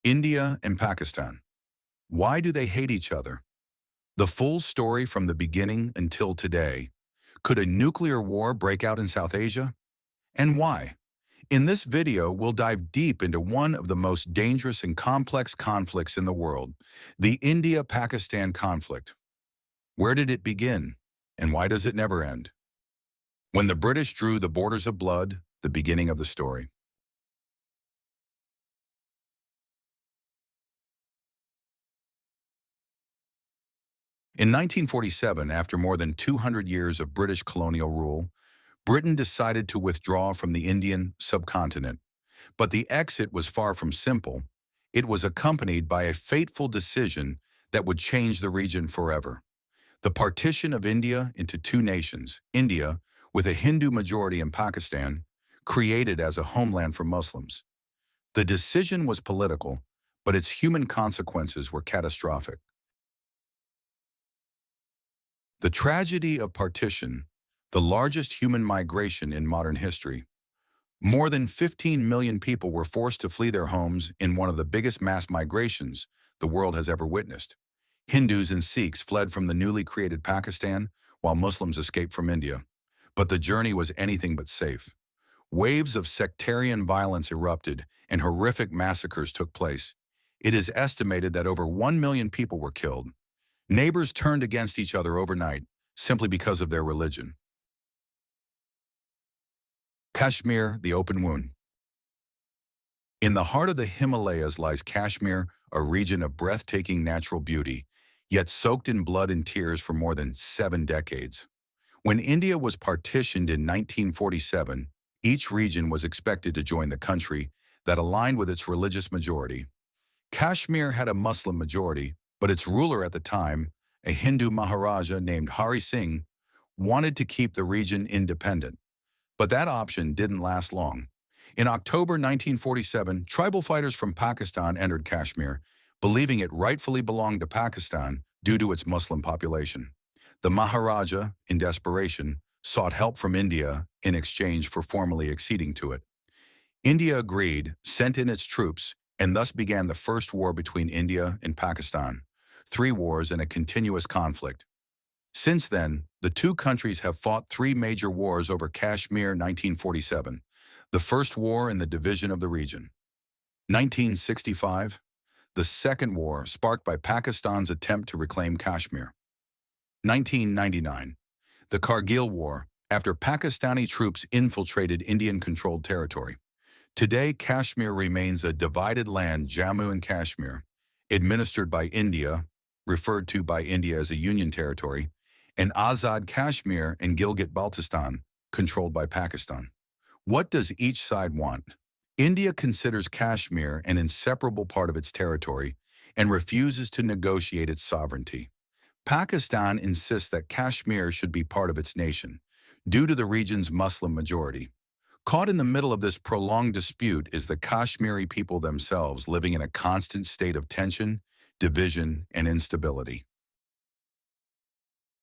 India and Pakistan. Why do they hate each other? The full story from the beginning until today. Could a nuclear war break out in South Asia? And why? In this video, we'll dive deep into one of the most dangerous and complex conflicts in the world, the India-Pakistan conflict. Where did it begin? And why does it never end? When the British drew the borders of blood, the beginning of the story. In 1947, after more than 200 years of British colonial rule, Britain decided to withdraw from the Indian subcontinent. But the exit was far from simple. It was accompanied by a fateful decision that would change the region forever. The partition of India into two nations, India, with a Hindu majority, in Pakistan, created as a homeland for Muslims. The decision was political, but its human consequences were catastrophic. The tragedy of partition, the largest human migration in modern history. More than 15 million people were forced to flee their homes in one of the biggest mass migrations the world has ever witnessed. Hindus and Sikhs fled from the newly created Pakistan, while Muslims escaped from India. But the journey was anything but safe. Waves of sectarian violence erupted, and horrific massacres took place. It is estimated that over 1 million people were killed. Neighbors turned against each other overnight, simply because of their religion. Kashmir, the open wound. In the heart of the Himalayas lies Kashmir, a region of breathtaking natural beauty, yet soaked in blood and tears for more than 7 decades. When India was partitioned in 1947, each region was expected to join the country that aligned with its religious majority. Kashmir had a Muslim majority, but its ruler at the time, a Hindu Maharaja named Hari Singh, wanted to keep the region independent. But that option didn't last long. In October 1947, tribal fighters from Pakistan entered Kashmir, believing it rightfully belonged to Pakistan due to its Muslim population. The Maharaja, in desperation, sought help from India in exchange for formally acceding to it. India agreed, sent in its troops, and thus began the first war between India and Pakistan. 3 wars and a continuous conflict. Since then, the two countries have fought 3 major wars over Kashmir. 1947, the first war in the division of the region. 1965, the second war sparked by Pakistan's attempt to reclaim Kashmir. 1999, the Kargil War, after Pakistani troops infiltrated Indian-controlled territory. Today, Kashmir remains a divided land, Jammu and Kashmir, administered by India, referred to by India as a union territory, and Azad Kashmir and Gilgit-Baltistan, controlled by Pakistan. What does each side want? India considers Kashmir an inseparable part of its territory and refuses to negotiate its sovereignty. Pakistan insists that Kashmir should be part of its nation, due to the region's Muslim majority. Caught in the middle of this prolonged dispute is the Kashmiri people themselves, living in a constant state of tension, division, and instability.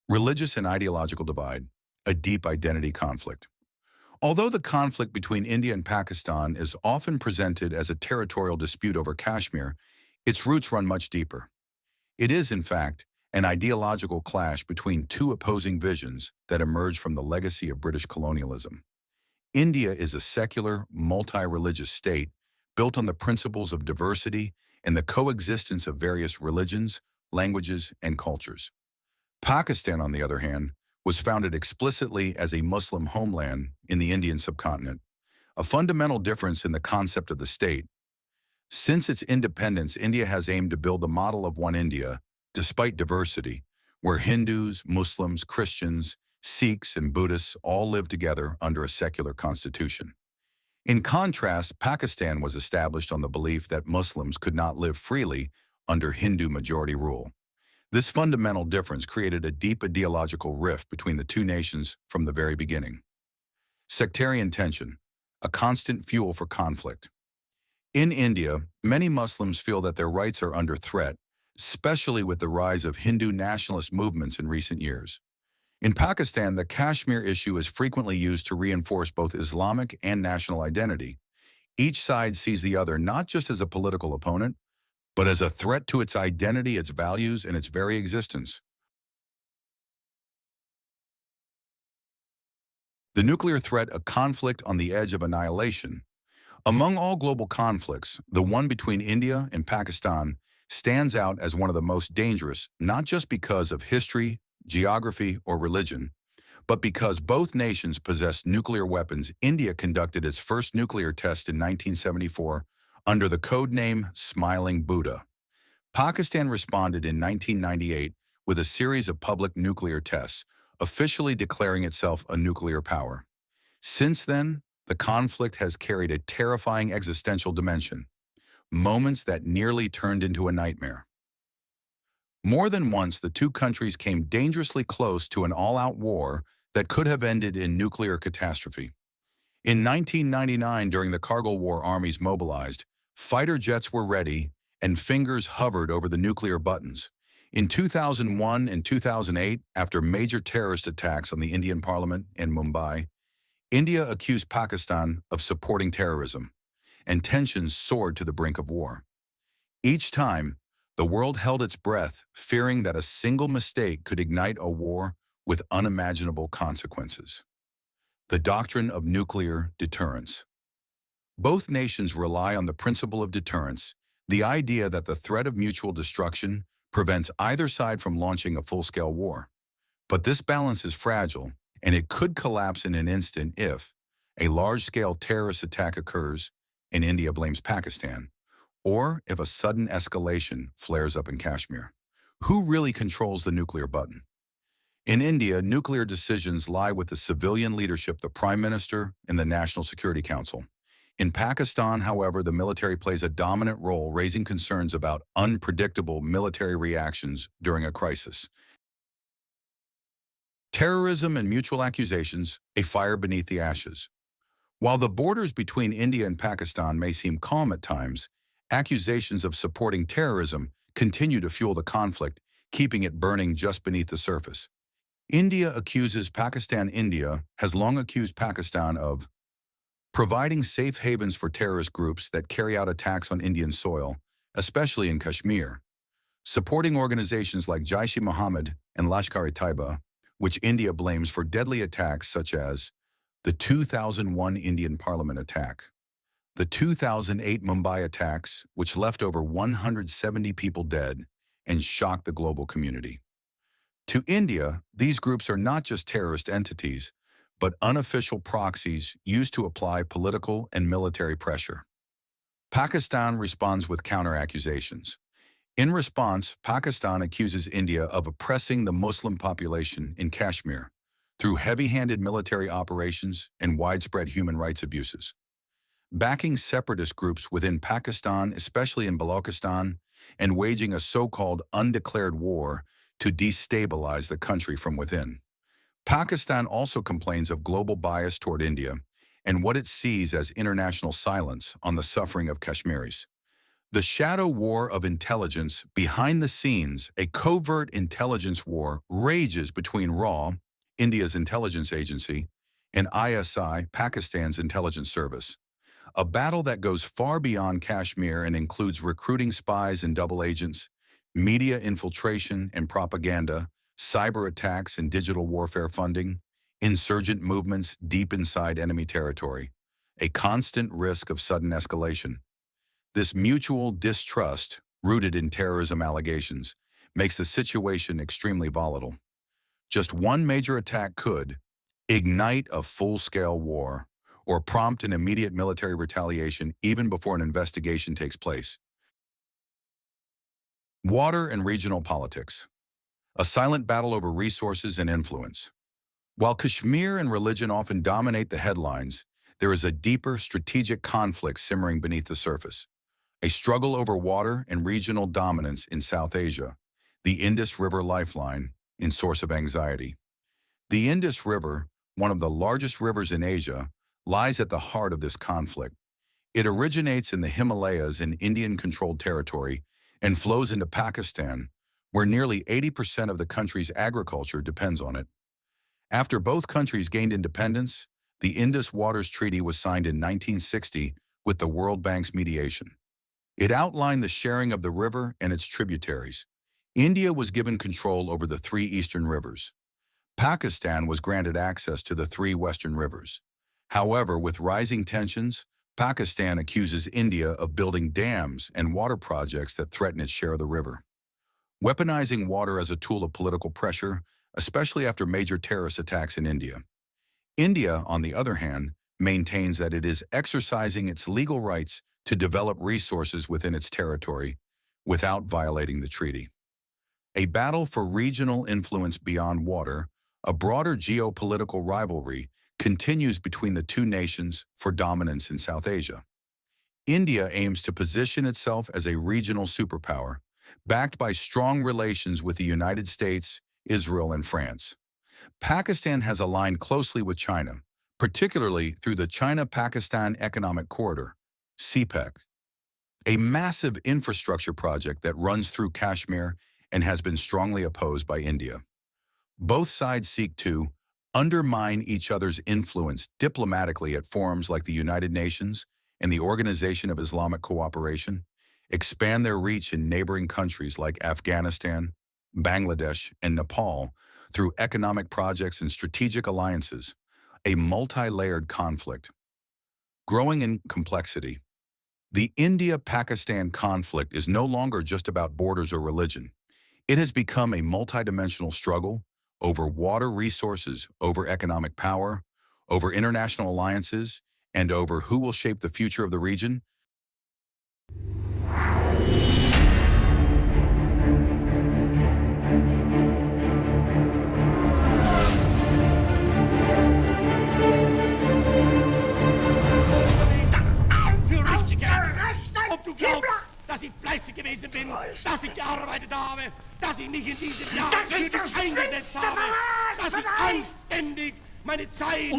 Religious and ideological divide, a deep identity conflict. Although the conflict between India and Pakistan is often presented as a territorial dispute over Kashmir, its roots run much deeper. It is, in fact, an ideological clash between two opposing visions that emerge from the legacy of British colonialism. India is a secular, multi-religious state built on the principles of diversity and the coexistence of various religions, languages, and cultures. Pakistan, on the other hand, was founded explicitly as a Muslim homeland in the Indian subcontinent, a fundamental difference in the concept of the state. Since its independence, India has aimed to build the model of one India, despite diversity, where Hindus, Muslims, Christians, Sikhs, and Buddhists all live together under a secular constitution. In contrast, Pakistan was established on the belief that Muslims could not live freely under Hindu majority rule. This fundamental difference created a deep ideological rift between the two nations from the very beginning. Sectarian tension, a constant fuel for conflict. In India, many Muslims feel that their rights are under threat, especially with the rise of Hindu nationalist movements in recent years. In Pakistan, the Kashmir issue is frequently used to reinforce both Islamic and national identity. Each side sees the other not just as a political opponent, but as a threat to its identity, its values, and its very existence. The nuclear threat, a conflict on the edge of annihilation. Among all global conflicts, the one between India and Pakistan stands out as one of the most dangerous, not just because of history, geography, or religion, but because both nations possess nuclear weapons. India conducted its first nuclear test in 1974 under the code name Smiling Buddha. Pakistan responded in 1998 with a series of public nuclear tests, officially declaring itself a nuclear power. Since then, the conflict has carried a terrifying existential dimension, moments that nearly turned into a nightmare. More than once, the two countries came dangerously close to an all-out war that could have ended in nuclear catastrophe. In 1999, during the Kargil War, armies mobilized, fighter jets were ready, and fingers hovered over the nuclear buttons. In 2001 and 2008, after major terrorist attacks on the Indian parliament in Mumbai, India accused Pakistan of supporting terrorism, and tensions soared to the brink of war. Each time, the world held its breath, fearing that a single mistake could ignite a war with unimaginable consequences. The doctrine of nuclear deterrence. Both nations rely on the principle of deterrence, the idea that the threat of mutual destruction prevents either side from launching a full-scale war. But this balance is fragile, and it could collapse in an instant if a large-scale terrorist attack occurs and India blames Pakistan, or if a sudden escalation flares up in Kashmir. Who really controls the nuclear button? In India, nuclear decisions lie with the civilian leadership, the Prime Minister, and the National Security Council. In Pakistan, however, the military plays a dominant role, raising concerns about unpredictable military reactions during a crisis. Terrorism and mutual accusations, a fire beneath the ashes. While the borders between India and Pakistan may seem calm at times, accusations of supporting terrorism continue to fuel the conflict, keeping it burning just beneath the surface. India has long accused Pakistan of providing safe havens for terrorist groups that carry out attacks on Indian soil, especially in Kashmir, supporting organizations like Jaish-e-Mohammed and Lashkar-e-Taiba, which India blames for deadly attacks such as the 2001 Indian Parliament attack, the 2008 Mumbai attacks, which left over 170 people dead and shocked the global community. To India, these groups are not just terrorist entities, but unofficial proxies used to apply political and military pressure. Pakistan responds with counter-accusations. In response, Pakistan accuses India of oppressing the Muslim population in Kashmir through heavy-handed military operations and widespread human rights abuses. Backing separatist groups within Pakistan, especially in Balochistan, and waging a so-called undeclared war to destabilize the country from within. Pakistan also complains of global bias toward India and what it sees as international silence on the suffering of Kashmiris. The shadow war of intelligence behind the scenes, a covert intelligence war, rages between RAW, India's intelligence agency, and ISI, Pakistan's intelligence service. A battle that goes far beyond Kashmir and includes recruiting spies and double agents, media infiltration and propaganda, cyber attacks and digital warfare funding, insurgent movements deep inside enemy territory, a constant risk of sudden escalation. This mutual distrust, rooted in terrorism allegations, makes the situation extremely volatile. Just one major attack could ignite a full-scale war or prompt an immediate military retaliation even before an investigation takes place. Water and regional politics. A silent battle over resources and influence. While Kashmir and religion often dominate the headlines, there is a deeper strategic conflict simmering beneath the surface. A struggle over water and regional dominance in South Asia, the Indus River lifeline, in source of anxiety. The Indus River, one of the largest rivers in Asia, lies at the heart of this conflict. It originates in the Himalayas in Indian-controlled territory and flows into Pakistan, where nearly 80% of the country's agriculture depends on it. After both countries gained independence, the Indus Waters Treaty was signed in 1960 with the World Bank's mediation. It outlined the sharing of the river and its tributaries. India was given control over the three eastern rivers. Pakistan was granted access to the three western rivers. However, with rising tensions, Pakistan accuses India of building dams and water projects that threaten its share of the river. Weaponizing water as a tool of political pressure, especially after major terrorist attacks in India. India, on the other hand, maintains that it is exercising its legal rights to develop resources within its territory without violating the treaty. A battle for regional influence beyond water, a broader geopolitical rivalry, continues between the two nations for dominance in South Asia. India aims to position itself as a regional superpower, backed by strong relations with the United States, Israel, and France. Pakistan has aligned closely with China, particularly through the China-Pakistan Economic Corridor, CPEC, a massive infrastructure project that runs through Kashmir and has been strongly opposed by India. Both sides seek to undermine each other's influence diplomatically at forums like the United Nations and the Organization of Islamic Cooperation, expand their reach in neighboring countries like Afghanistan, Bangladesh, and Nepal through economic projects and strategic alliances, a multi-layered conflict. Growing in complexity, the India-Pakistan conflict is no longer just about borders or religion. It has become a multidimensional struggle over water resources, over economic power, over international alliances, and over who will shape the future of the region. Ob du glaubst, dass ich fleißig gewesen bin, dass ich gearbeitet habe, dass ich mich in diesem Jahr für dich eingesetzt habe, dass ich anständig meine Zeit